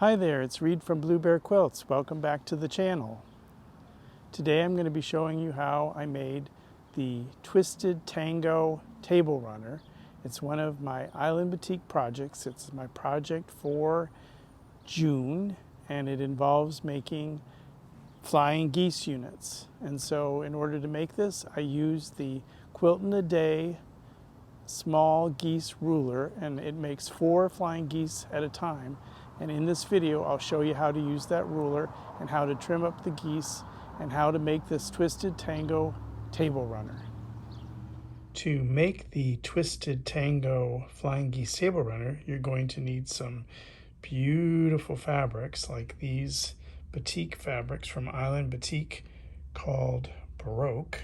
Hi there, it's Reed from Blue Bear Quilts. Welcome back to the channel. Today I'm going to be showing you how I made the Twisted Tango Table Runner. It's one of my Island Batik projects. It's my project for June, and it involves making flying geese units. And so in order to make this, I used the Quilt in a Day small geese ruler, and it makes 4 flying geese at a time. And in this video, I'll show you how to use that ruler and how to trim up the geese and how to make this Twisted Tango Table Runner. To make the Twisted Tango Flying Geese Table Runner, you're going to need some beautiful fabrics like these batik fabrics from Island Batik called Baroque.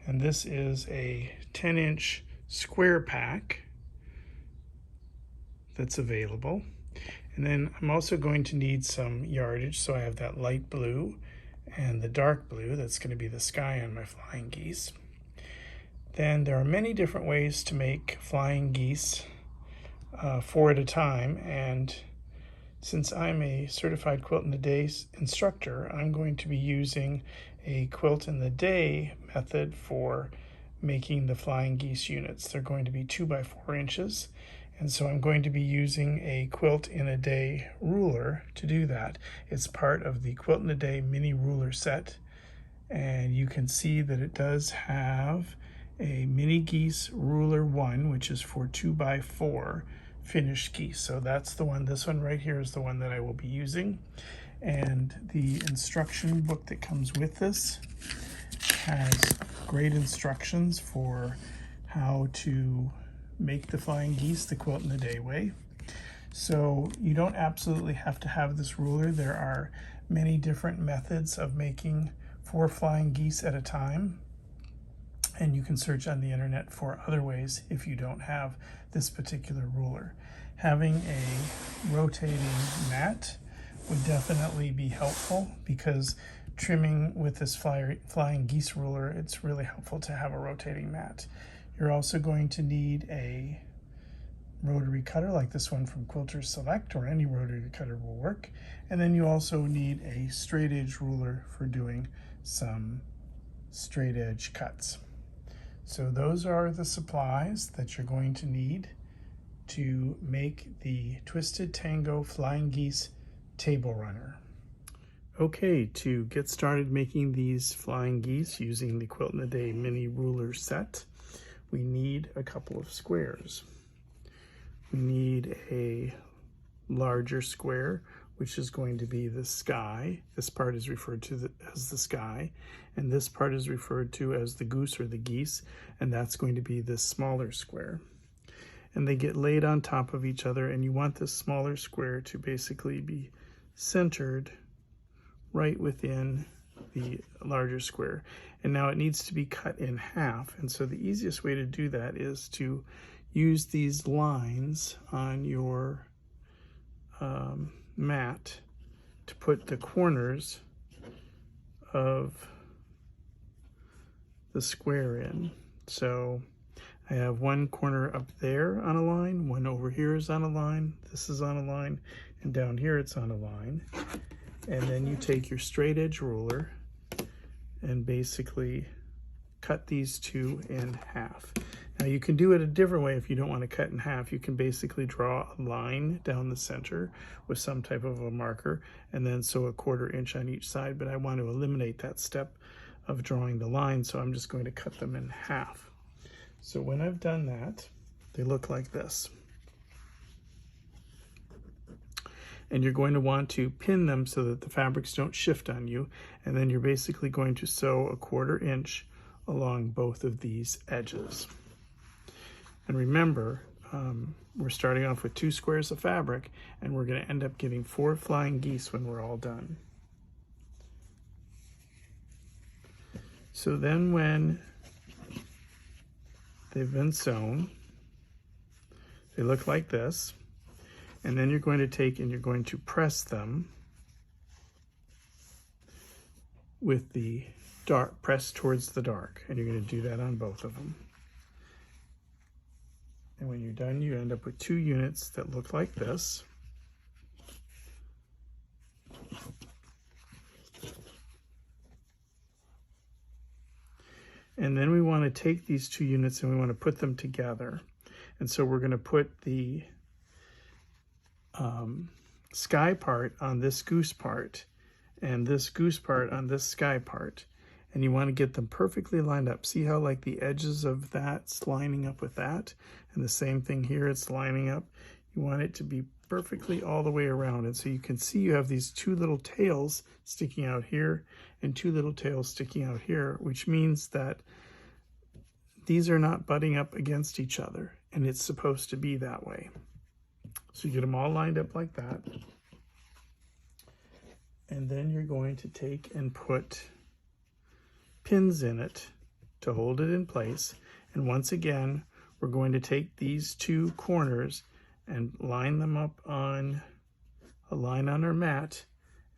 And this is a 10-inch square pack that's available. And then I'm also going to need some yardage, so I have that light blue and the dark blue. That's going to be the sky on my flying geese. Then there are many different ways to make flying geese 4 at a time, and since I'm a certified Quilt in the Day instructor, I'm going to be using a Quilt in the Day method for making the flying geese units. They're going to be 2 by 4 inches. And so I'm going to be using a Quilt in a Day ruler to do that. It's part of the Quilt in a Day mini ruler set. And you can see that it does have a mini geese ruler 1, which is for 2 by 4 finished geese. So that's the one. This one right here is the one that I will be using. And the instruction book that comes with this has great instructions for how to make the flying geese the Quilt in the Day way. So you don't absolutely have to have this ruler. There are many different methods of making 4 flying geese at a time, and you can search on the internet for other ways if you don't have this particular ruler. Having a rotating mat would definitely be helpful, because trimming with this flying geese ruler, it's really helpful to have a rotating mat. You're also going to need a rotary cutter like this one from Quilters Select, or any rotary cutter will work. And then you also need a straight edge ruler for doing some straight edge cuts. So those are the supplies that you're going to need to make the Twisted Tango Flying Geese Table Runner. Okay, to get started making these flying geese using the Quilt in a Day mini ruler set, we need a couple of squares. We need a larger square, which is going to be the sky. This part is referred to as the sky, and this part is referred to as the goose or the geese, and that's going to be this smaller square. And they get laid on top of each other, and you want this smaller square to basically be centered right within the larger square. And now it needs to be cut in half, and so the easiest way to do that is to use these lines on your mat to put the corners of the square in. So I have one corner up there on a line, one over here is on a line, this is on a line, and down here it's on a line. And then you take your straight edge ruler and basically cut these 2 in half. Now you can do it a different way if you don't want to cut in half. You can basically draw a line down the center with some type of a marker, and then sew a 1/4 inch on each side, but I want to eliminate that step of drawing the line, so I'm just going to cut them in half. So when I've done that, they look like this. And you're going to want to pin them so that the fabrics don't shift on you, and then you're basically going to sew a 1/4 inch along both of these edges. And remember, we're starting off with 2 squares of fabric, and we're going to end up getting 4 flying geese when we're all done. So then when they've been sewn, they look like this. And then you're going to take and you're going to press them with the dark, press towards the dark. And you're going to do that on both of them. And when you're done, you end up with 2 units that look like this. And then we want to take these two units and we want to put them together. And so we're going to put the sky part on this goose part and this goose part on this sky part. And you want to get them perfectly lined up. See how like the edges of that's lining up with that? And the same thing here, it's lining up. You want it to be perfectly all the way around. And so you can see you have these two little tails sticking out here and two little tails sticking out here, which means that these are not butting up against each other, and it's supposed to be that way. So you get them all lined up like that. And then you're going to take and put pins in it to hold it in place. And once again, we're going to take these two corners and line them up on a line on our mat.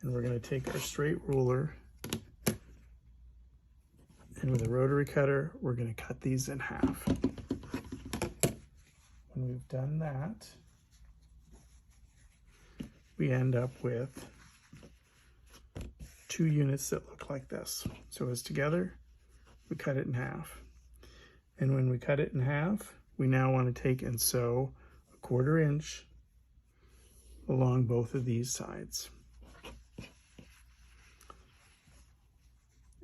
And we're going to take our straight ruler, and with a rotary cutter, we're going to cut these in half. When we've done that, we end up with two units that look like this. So as together, we cut it in half. And when we cut it in half, we now want to take and sew a 1/4 inch along both of these sides.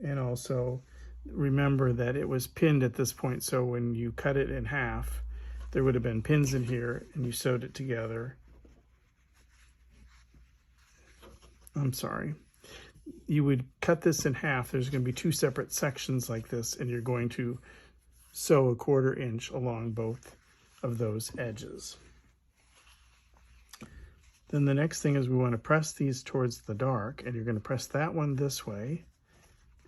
And also remember that it was pinned at this point, so when you cut it in half, there would have been pins in here and you sewed it together. I'm sorry. You would cut this in half. There's going to be two separate sections like this, and you're going to sew a 1/4 inch along both of those edges. Then the next thing is we want to press these towards the dark, and you're going to press that one this way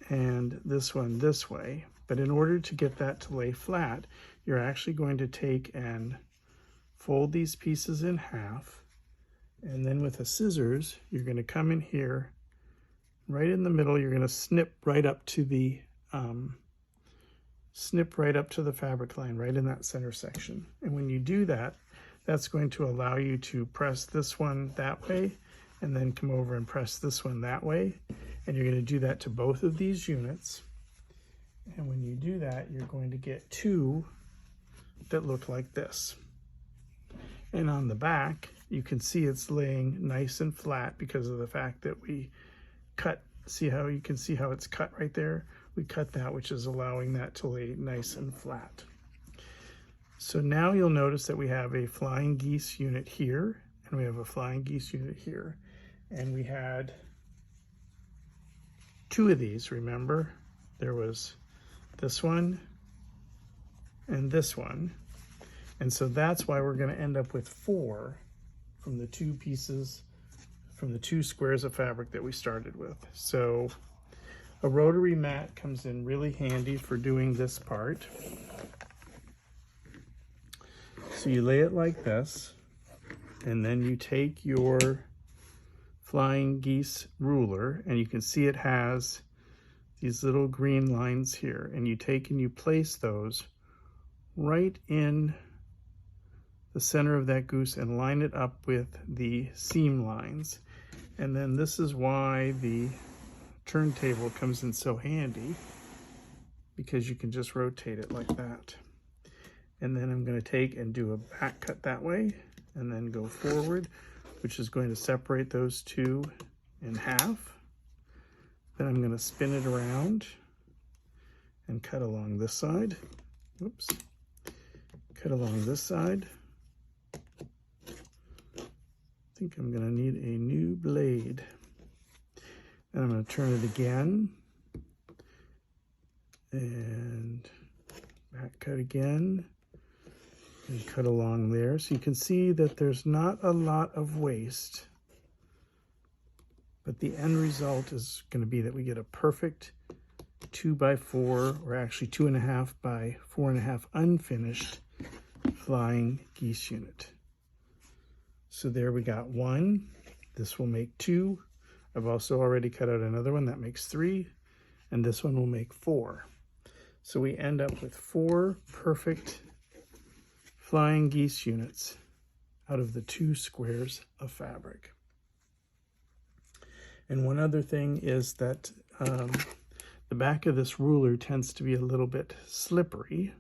and this one this way. But in order to get that to lay flat, you're actually going to take and fold these pieces in half, and then with a scissors, you're going to come in here right in the middle. You're going to snip right up to the fabric line, right in that center section. And when you do that, that's going to allow you to press this one that way and then come over and press this one that way. And you're going to do that to both of these units. And when you do that, you're going to get two that look like this. And on the back, you can see it's laying nice and flat because of the fact that we cut. See how you can see how it's cut right there? We cut that, which is allowing that to lay nice and flat. So now you'll notice that we have a flying geese unit here, and we have a flying geese unit here. And we had two of these, remember? There was this one and this one. And so that's why we're going to end up with 4 from the two pieces, from the 2 squares of fabric that we started with. So a rotary mat comes in really handy for doing this part. So you lay it like this, and then you take your flying geese ruler, and you can see it has these little green lines here, and you take and you place those right in the center of that goose and line it up with the seam lines. And then this is why the turntable comes in so handy, because you can just rotate it like that. And then I'm going to take and do a back cut that way and then go forward, which is going to separate those two in half. Then I'm going to spin it around and cut along this side. Whoops. Cut along this side. I think I'm going to need a new blade. And I'm going to turn it again. And back cut again. And cut along there. So you can see that there's not a lot of waste. But the end result is going to be that we get a perfect 2x4, or actually 2.5 by 4.5 unfinished flying geese unit. So there we got 1. This will make 2. I've also already cut out another one that makes 3, and this one will make 4. So we end up with 4 perfect flying geese units out of the 2 squares of fabric. And one other thing is that the the back of this ruler tends to be a little bit slippery.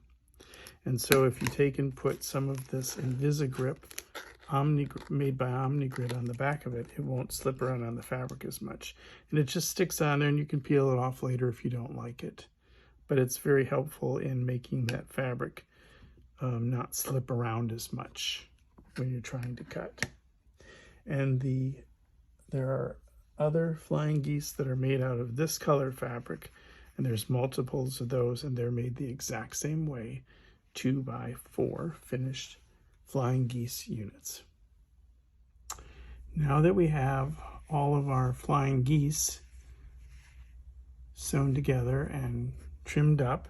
And so if you take and put some of this Invisigrip made by OmniGrid on the back of it, it won't slip around on the fabric as much. And it just sticks on there, and you can peel it off later if you don't like it. But it's very helpful in making that fabric not slip around as much when you're trying to cut. And there are other flying geese that are made out of this color fabric, and there's multiples of those, and they're made the exact same way, 2x4 finished flying geese units. Now that we have all of our flying geese sewn together and trimmed up,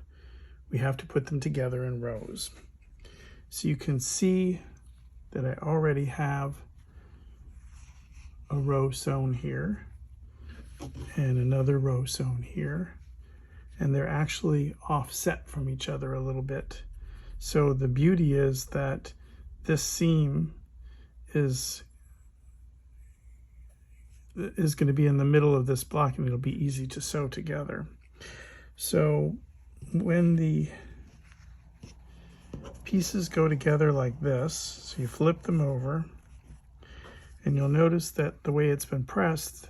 we have to put them together in rows. So you can see that I already have a row sewn here and another row sewn here, and they're actually offset from each other a little bit. So the beauty is that this seam is going to be in the middle of this block, and it'll be easy to sew together. So when the pieces go together like this, so you flip them over, and you'll notice that the way it's been pressed,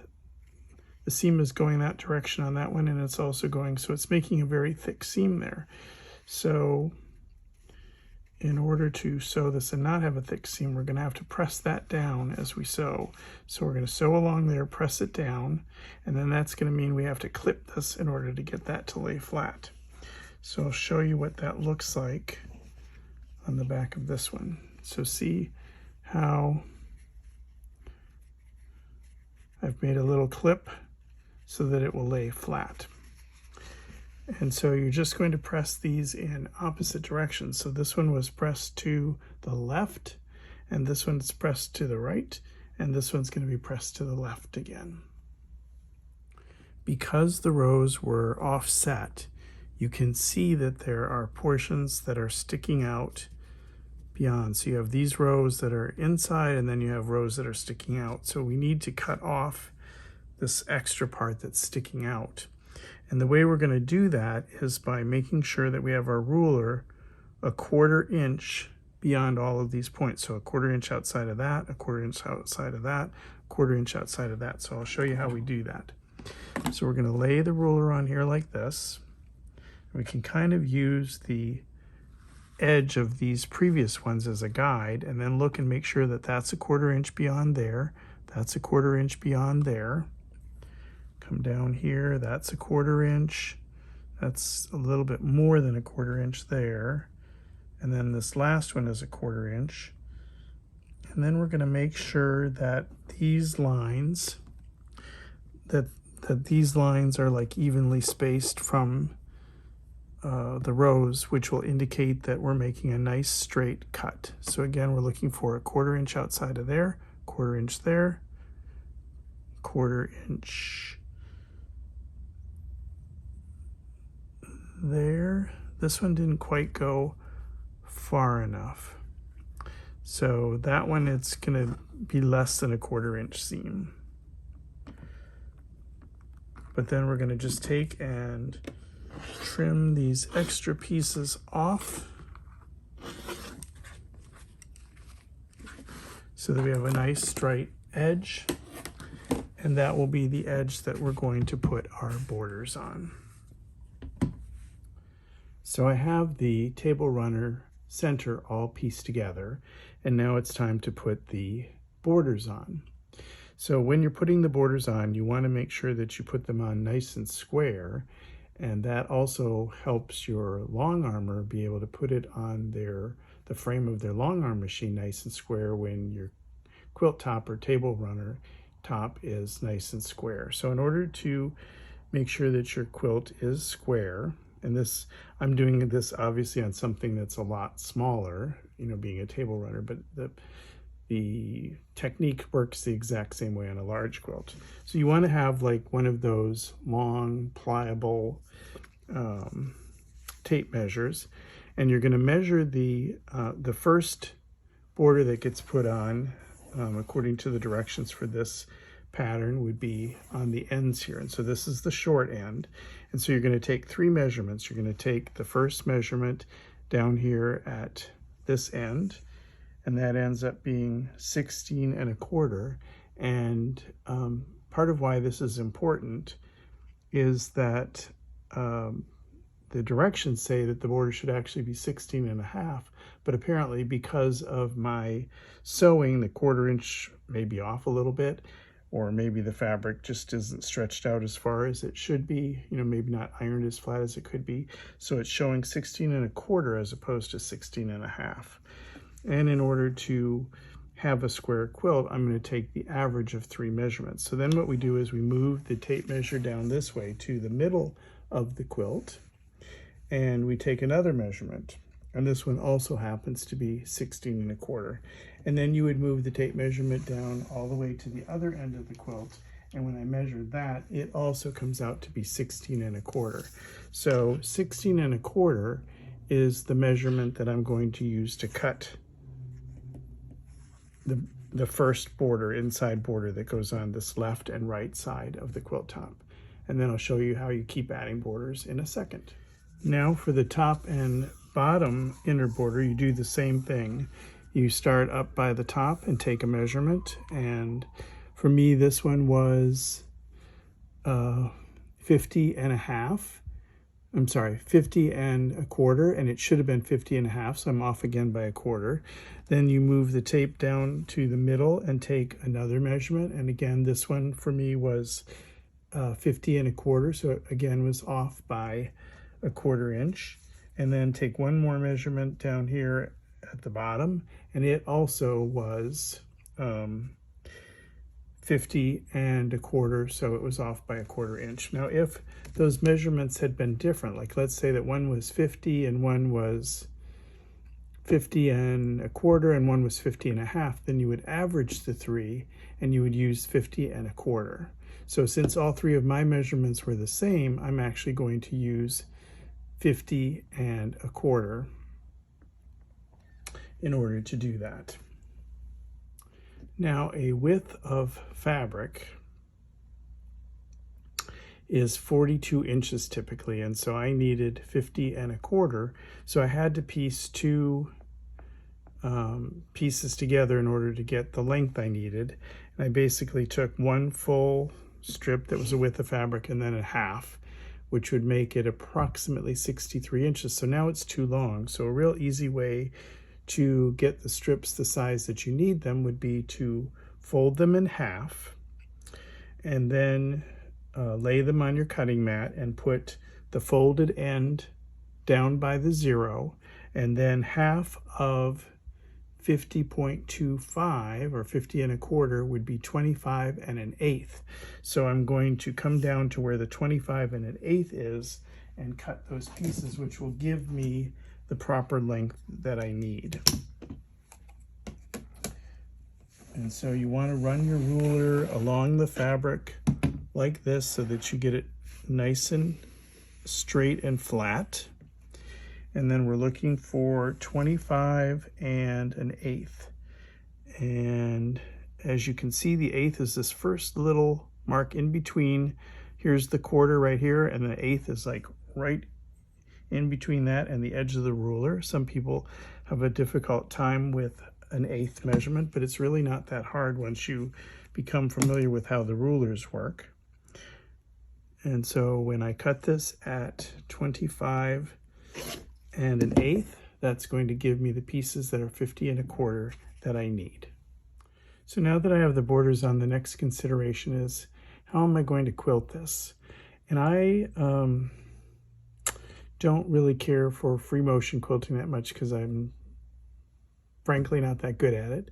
the seam is going that direction on that one, and it's also going, so it's making a very thick seam there. So in order to sew this and not have a thick seam, we're going to have to press that down as we sew. So we're going to sew along there, press it down, and then that's going to mean we have to clip this in order to get that to lay flat. So I'll show you what that looks like on the back of this one. So see how I've made a little clip so that it will lay flat. And so you're just going to press these in opposite directions. So this one was pressed to the left, and this one's pressed to the right, and this one's going to be pressed to the left again. Because the rows were offset, you can see that there are portions that are sticking out beyond. So you have these rows that are inside, and then you have rows that are sticking out. So we need to cut off this extra part that's sticking out. And the way we're going to do that is by making sure that we have our ruler a 1/4 inch beyond all of these points. So a 1/4 inch outside of that, a 1/4 inch outside of that, 1/4 inch outside of that. So I'll show you how we do that. So we're going to lay the ruler on here like this. We can kind of use the edge of these previous ones as a guide, and then look and make sure that that's a 1/4 inch beyond there, that's a 1/4 inch beyond there. Come down here, that's a 1/4 inch, that's a little bit more than a 1/4 inch there, and then this last one is a 1/4 inch. And then we're going to make sure that these lines that these lines are like evenly spaced from the rows, which will indicate that we're making a nice straight cut. So again, we're looking for a 1/4 inch outside of there, 1/4 inch there, 1/4 inch there. This one didn't quite go far enough. So that one, it's going to be less than a 1/4 inch seam. But then we're going to just take and trim these extra pieces off so that we have a nice straight edge, and that will be the edge that we're going to put our borders on. So I have the table runner center all pieced together, and now it's time to put the borders on. So when you're putting the borders on, you want to make sure that you put them on nice and square, and that also helps your long armor be able to put it on the frame of their long arm machine nice and square when your quilt top or table runner top is nice and square. So in order to make sure that your quilt is square, and this, I'm doing this obviously on something that's a lot smaller, you know, being a table runner, but the technique works the exact same way on a large quilt. So you want to have like one of those long, pliable tape measures, and you're going to measure the first border that gets put on according to the directions for this pattern would be on the ends here. And so this is the short end. And so you're going to take 3 measurements. You're going to take the first measurement down here at this end, and that ends up being 16 1/4. And part of why this is important is that the directions say that the border should actually be 16 1/2, but apparently because of my sewing, the 1/4 inch may be off a little bit, or maybe the fabric just isn't stretched out as far as it should be, you know, maybe not ironed as flat as it could be. So it's showing 16 1/4 as opposed to 16 1/2. And in order to have a square quilt, I'm going to take the average of 3 measurements. So then what we do is we move the tape measure down this way to the middle of the quilt, and we take another measurement. And this one also happens to be 16 1/4. And then you would move the tape measurement down all the way to the other end of the quilt. And when I measured that, it also comes out to be 16 1/4. So 16 1/4 is the measurement that I'm going to use to cut the first border, inside border that goes on this left and right side of the quilt top. And then I'll show you how you keep adding borders in a second. Now for the top and bottom inner border, you do the same thing. You start up by the top and take a measurement. And for me, this one was 50 1/2. I'm sorry, 50 1/4, and it should have been 50 1/2, so I'm off again by 1/4. Then you move the tape down to the middle and take another measurement. And again, this one for me was 50 1/4, so it again was off by 1/4 inch. And then take one more measurement down here at the bottom, and it also was 50 1/4, so it was off by 1/4 inch. Now, if those measurements had been different, like let's say that one was 50 and one was 50 1/4 and one was 50 1/2, then you would average the 3 and you would use 50 1/4. So since all 3 of my measurements were the same, I'm actually going to use 50 1/4 in order to do that. Now, a width of fabric is 42 inches typically, and so I needed 50 1/4, so I had to piece 2 pieces together in order to get the length I needed. And I basically took one full strip that was a width of fabric and then a half, which would make it approximately 63 inches. So now it's too long. So a real easy way to get the strips the size that you need them would be to fold them in half and then lay them on your cutting mat and put the folded end down by the 0, and then half of 50.25 or 50 1/4 would be 25 1/8. So I'm going to come down to where the 25 1/8 is and cut those pieces, which will give me the proper length that I need. And so you want to run your ruler along the fabric like this so that you get it nice and straight and flat. And then we're looking for 25 1/8. And as you can see, the 1/8 is this first little mark in between. Here's the 1/4 right here, and the 1/8 is like right in between that and the edge of the ruler. Some people have a difficult time with an 1/8 measurement, but it's really not that hard once you become familiar with how the rulers work. And so when I cut this at 25 1/8, that's going to give me the pieces that are 50 1/4 that I need. So now that I have the borders on, the next consideration is, how am I going to quilt this? And I don't really care for free motion quilting that much because I'm frankly not that good at it.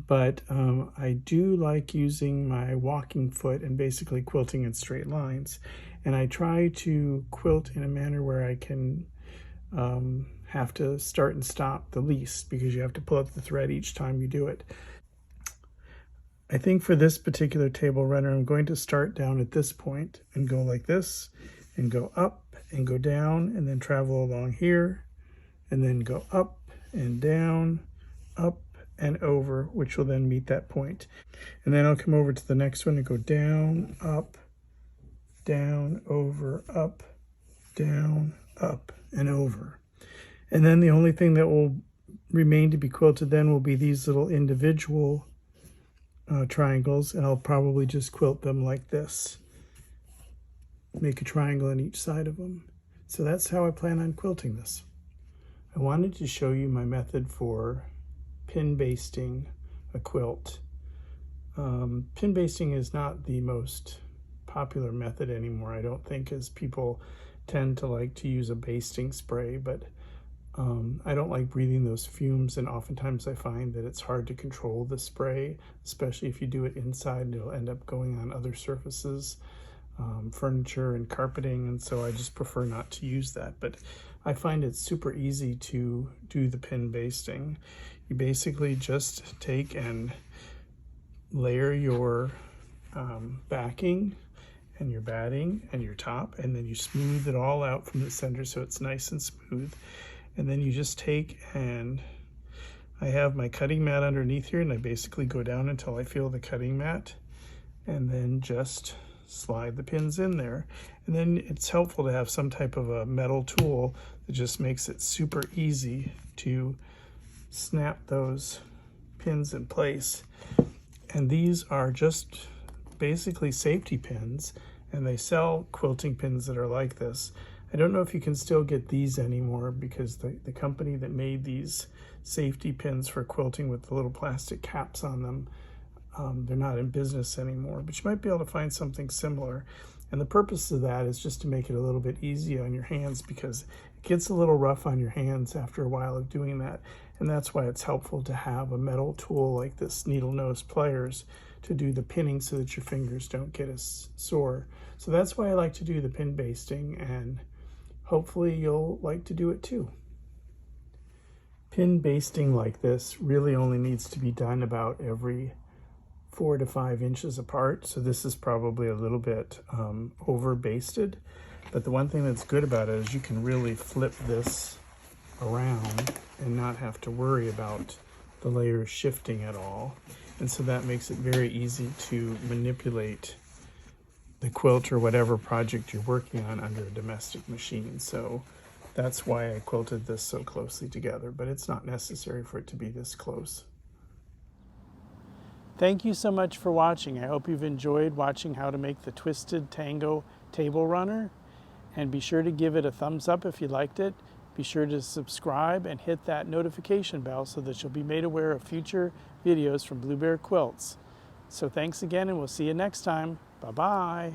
But I do like using my walking foot and basically quilting in straight lines. And I try to quilt in a manner where I can have to start and stop the least, because you have to pull up the thread each time you do it. I think for this particular table runner, I'm going to start down at this point and go like this and go up and go down and then travel along here and then go up and down, up and over, which will then meet that point. And then I'll come over to the next one and go down, up, down, over, up, down, up, and over. And then the only thing that will remain to be quilted then will be these little individual triangles, and I'll probably just quilt them like this. Make a triangle on each side of them. So that's how I plan on quilting this. I wanted to show you my method for pin basting a quilt. Pin basting is not the most popular method anymore, I don't think, as people tend to like to use a basting spray, but I don't like breathing those fumes, and oftentimes I find that it's hard to control the spray, especially if you do it inside, and it'll end up going on other surfaces, furniture and carpeting, and so I just prefer not to use that. But I find it super easy to do the pin basting. You basically just take and layer your backing and your batting and your top, and then you smooth it all out from the center so it's nice and smooth. And then you just take, and I have my cutting mat underneath here, and I basically go down until I feel the cutting mat, and then just slide the pins in there. And then it's helpful to have some type of a metal tool that just makes it super easy to snap those pins in place. And these are just basically safety pins, and they sell quilting pins that are like this. I don't know if you can still get these anymore, because the company that made these safety pins for quilting with the little plastic caps on them, they're not in business anymore, but you might be able to find something similar. And the purpose of that is just to make it a little bit easier on your hands, because it gets a little rough on your hands after a while of doing that. And that's why it's helpful to have a metal tool like this needle nose pliers to do the pinning so that your fingers don't get as sore. So that's why I like to do the pin basting, and hopefully you'll like to do it too. Pin basting like this really only needs to be done about every 4 to 5 inches apart. So this is probably a little bit over basted, but the one thing that's good about it is you can really flip this around and not have to worry about the layers shifting at all. And so that makes it very easy to manipulate the quilt or whatever project you're working on under a domestic machine. So that's why I quilted this so closely together, but it's not necessary for it to be this close. Thank you so much for watching. I hope you've enjoyed watching how to make the Twisted Tango Table Runner, and be sure to give it a thumbs up if you liked it. Be sure to subscribe and hit that notification bell so that you'll be made aware of future videos from Blue Bear Quilts. So thanks again, and we'll see you next time. Bye-bye.